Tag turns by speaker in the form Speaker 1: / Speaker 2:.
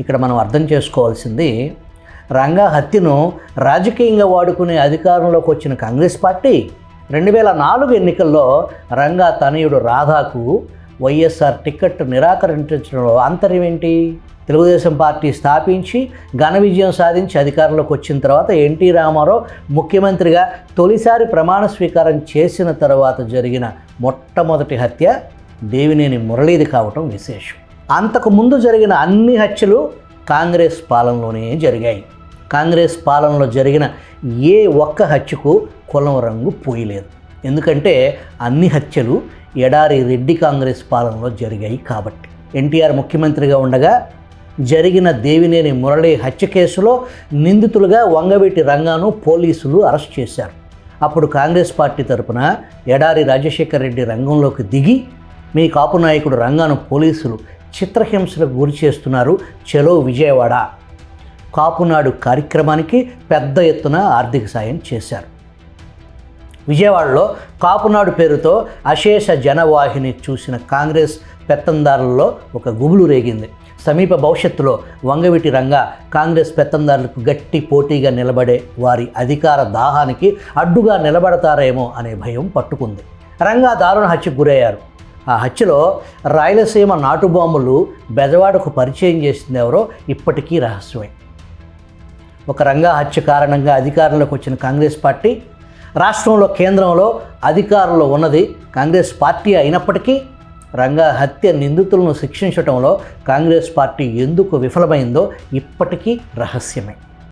Speaker 1: ఇక్కడ మనం అర్థం చేసుకోవాల్సింది, రంగా హత్యను రాజకీయంగా వాడుకునే అధికారంలోకి వచ్చిన కాంగ్రెస్ పార్టీ 2004 ఎన్నికల్లో రంగా తనయుడు రాధాకు వైఎస్ఆర్ టికెట్ నిరాకరించడంలో ఆంతర్యం ఏంటి? తెలుగుదేశం పార్టీ స్థాపించి ఘన విజయం సాధించి అధికారంలోకి వచ్చిన తర్వాత ఎన్టీ రామారావు ముఖ్యమంత్రిగా తొలిసారి ప్రమాణ స్వీకారం చేసిన తర్వాత జరిగిన మొట్టమొదటి హత్య దేవినేని మురళీది కావటం విశేషం. అంతకుముందు జరిగిన అన్ని హత్యలు కాంగ్రెస్ పాలనలోనే జరిగాయి. కాంగ్రెస్ పాలనలో జరిగిన ఏ ఒక్క హత్యకు కులం రంగు పోయలేదు. ఎందుకంటే అన్ని హత్యలు ఎడారి రెడ్డి కాంగ్రెస్ పాలనలో జరిగాయి కాబట్టి. ఎన్టీఆర్ ముఖ్యమంత్రిగా ఉండగా జరిగిన దేవినేని మురళి హత్య కేసులో నిందితులుగా వంగవీటి రంగాను పోలీసులు అరెస్ట్ చేశారు. అప్పుడు కాంగ్రెస్ పార్టీ తరపున ఎడారి రాజశేఖర రెడ్డి రంగంలోకి దిగి, మీ కాపు నాయకుడు రంగాను పోలీసులు చిత్రహింసలకు గురి చేస్తున్నారు, చలో విజయవాడ కాపునాడు కార్యక్రమానికి పెద్ద ఎత్తున ఆర్థిక సాయం చేశారు. విజయవాడలో కాపునాడు పేరుతో అశేష జనవాహిని చూసిన కాంగ్రెస్ పెత్తందారుల్లో ఒక గుబులు రేగింది. సమీప భవిష్యత్తులో వంగవీటి రంగా కాంగ్రెస్ పెత్తందారులకు గట్టి పోటీగా నిలబడే వారి అధికార దాహానికి అడ్డుగా నిలబడతారేమో అనే భయం పట్టుకుంది. రంగా దారుణ హత్యకు గురయ్యారు. ఆ హత్యలో రాయలసీమ నాటుబాంబులు బెజవాడకు పరిచయం చేసింది ఎవరో ఇప్పటికీ రహస్యమే. ఒక రంగా హత్య కారణంగా అధికారంలోకి వచ్చిన కాంగ్రెస్ పార్టీ రాష్ట్రంలో కేంద్రంలో అధికారంలో ఉన్నది కాంగ్రెస్ పార్టీ అయినప్పటికీ రంగా హత్య నిందితులను శిక్షించడంలో కాంగ్రెస్ పార్టీ ఎందుకు విఫలమైందో ఇప్పటికీ రహస్యమే.